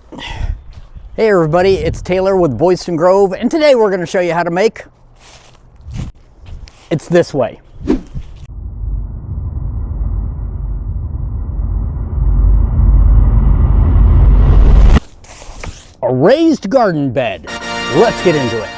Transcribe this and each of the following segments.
Hey everybody, it's Taylor with Boydston Grove, and today we're going to show you how to make it's this way. A raised garden bed. Let's get into it.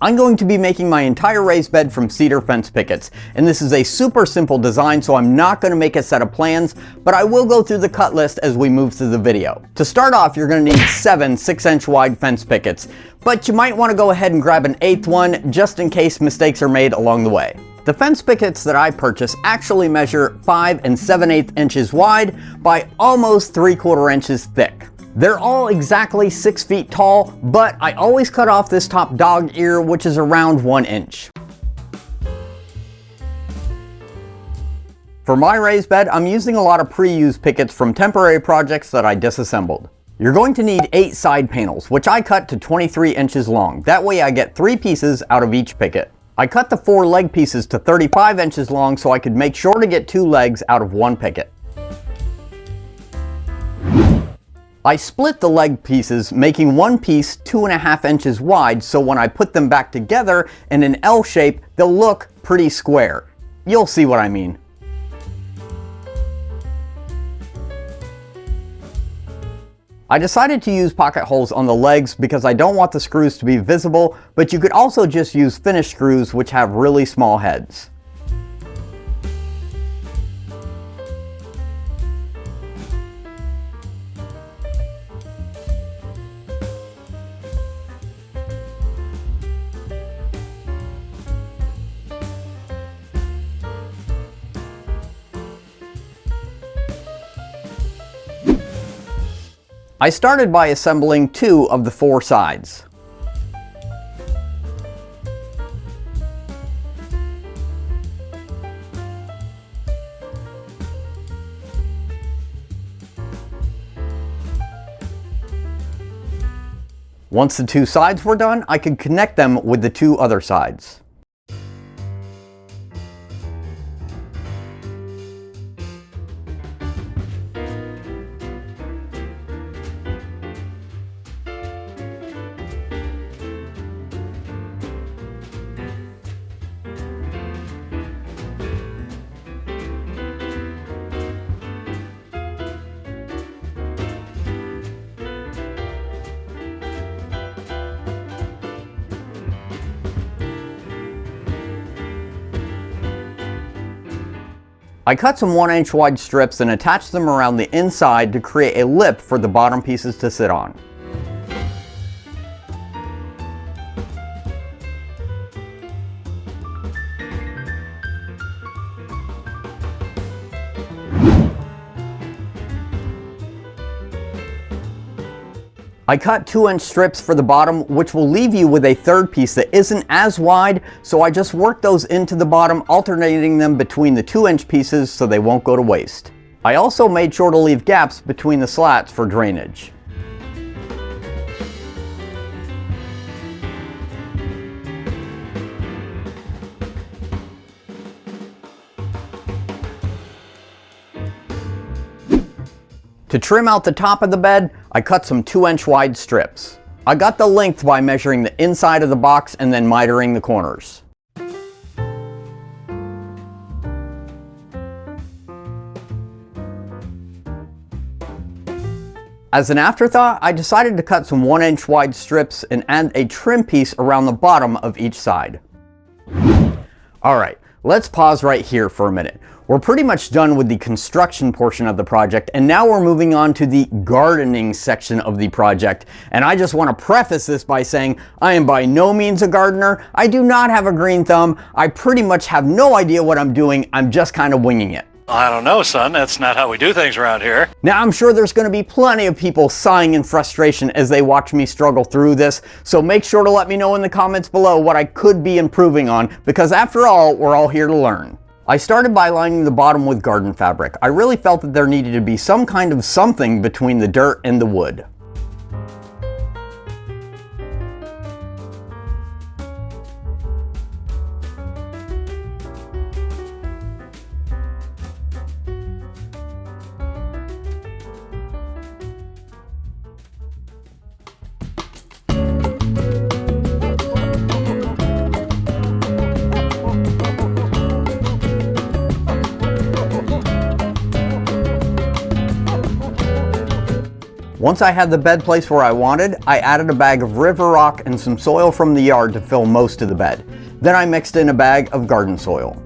I'm going to be making my entire raised bed from cedar fence pickets, and this is a super simple design, so I'm not going to make a set of plans, but I will go through the cut list as we move through the video. To start off, you're going to need 7 6-inch wide fence pickets, but you might want to go ahead and grab an 8th one just in case mistakes are made along the way. The fence pickets that I purchased actually measure 5 7/8 inches wide by almost 3/4 inches thick. They're all exactly 6 feet tall, but I always cut off this top dog ear, which is around 1 inch. For my raised bed, I'm using a lot of pre-used pickets from temporary projects that I disassembled. You're going to need 8 side panels, which I cut to 23 inches long. That way I get 3 pieces out of each picket. I cut the 4 leg pieces to 35 inches long so I could make sure to get 2 legs out of 1 picket. I split the leg pieces, making one piece 2.5 inches wide, so when I put them back together in an L shape, they'll look pretty square. You'll see what I mean. I decided to use pocket holes on the legs because I don't want the screws to be visible, but you could also just use finished screws which have really small heads. I started by assembling 2 of the 4 sides. Once the 2 sides were done, I could connect them with the 2 other sides. I cut some 1-inch wide strips and attached them around the inside to create a lip for the bottom pieces to sit on. I cut 2-inch strips for the bottom, which will leave you with a third piece that isn't as wide, so I just worked those into the bottom, alternating them between the 2-inch pieces so they won't go to waste. I also made sure to leave gaps between the slats for drainage. To trim out the top of the bed, I cut some 2-inch wide strips. I got the length by measuring the inside of the box and then mitering the corners. As an afterthought, I decided to cut some 1-inch wide strips and add a trim piece around the bottom of each side. Alright, let's pause right here for a minute. We're pretty much done with the construction portion of the project, and now we're moving on to the gardening section of the project. And I just want to preface this by saying I am by no means a gardener. I do not have a green thumb. I pretty much have no idea what I'm doing. I'm just kind of winging it. I don't know, son. That's not how we do things around here. Now, I'm sure there's going to be plenty of people sighing in frustration as they watch me struggle through this, so make sure to let me know in the comments below what I could be improving on, because after all, we're all here to learn. I started by lining the bottom with garden fabric. I really felt that there needed to be some kind of something between the dirt and the wood. Once I had the bed placed where I wanted, I added a bag of river rock and some soil from the yard to fill most of the bed. Then I mixed in a bag of garden soil.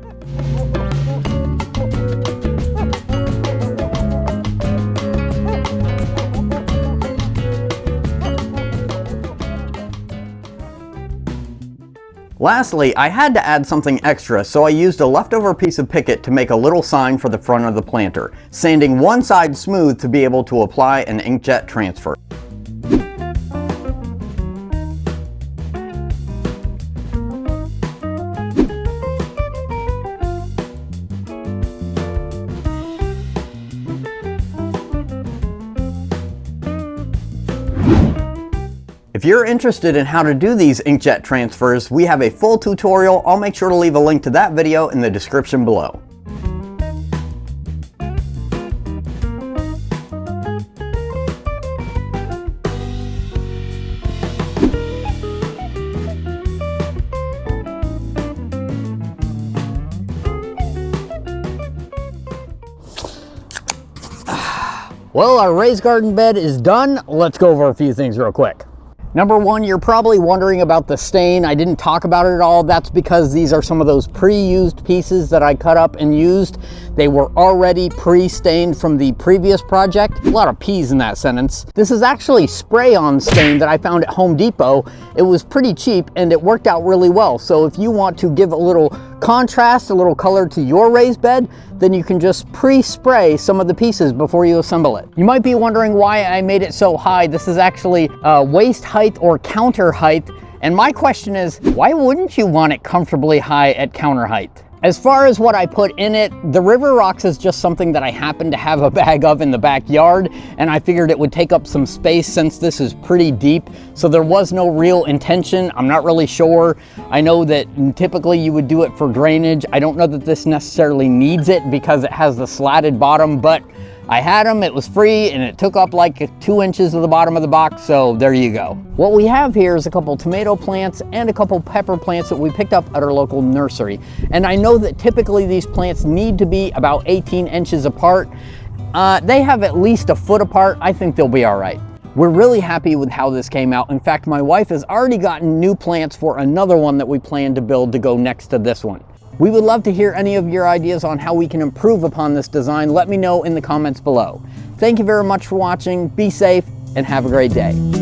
Lastly, I had to add something extra, so I used a leftover piece of picket to make a little sign for the front of the planter, sanding one side smooth to be able to apply an inkjet transfer. If you're interested in how to do these inkjet transfers, we have a full tutorial. I'll make sure to leave a link to that video in the description below. Well, our raised garden bed is done. Let's go over a few things real quick. Number one, you're probably wondering about the stain. I didn't talk about it at all. That's because these are some of those pre-used pieces that I cut up and used. They were already pre-stained from the previous project. A lot of P's in that sentence. This is actually spray-on stain that I found at Home Depot. It was pretty cheap and it worked out really well. So if you want to give a little contrast, a little color to your raised bed, then you can just pre-spray some of the pieces before you assemble it. You might be wondering why I made it so high. This is actually waist height or counter height. And my question is, why wouldn't you want it comfortably high at counter height? As far as what I put in it, the river rocks is just something that I happen to have a bag of in the backyard, and I figured it would take up some space since this is pretty deep, so there was no real intention. I'm not really sure. I know that typically you would do it for drainage. I don't know that this necessarily needs it because it has the slatted bottom, but I had them, it was free, and it took up like 2 inches of the bottom of the box, so there you go. What we have here is a couple tomato plants and a couple pepper plants that we picked up at our local nursery. And I know that typically these plants need to be about 18 inches apart. They have at least a foot apart. I think they'll be all right. We're really happy with how this came out. In fact, my wife has already gotten new plants for another one that we plan to build to go next to this one. We would love to hear any of your ideas on how we can improve upon this design. Let me know in the comments below. Thank you very much for watching. Be safe and have a great day.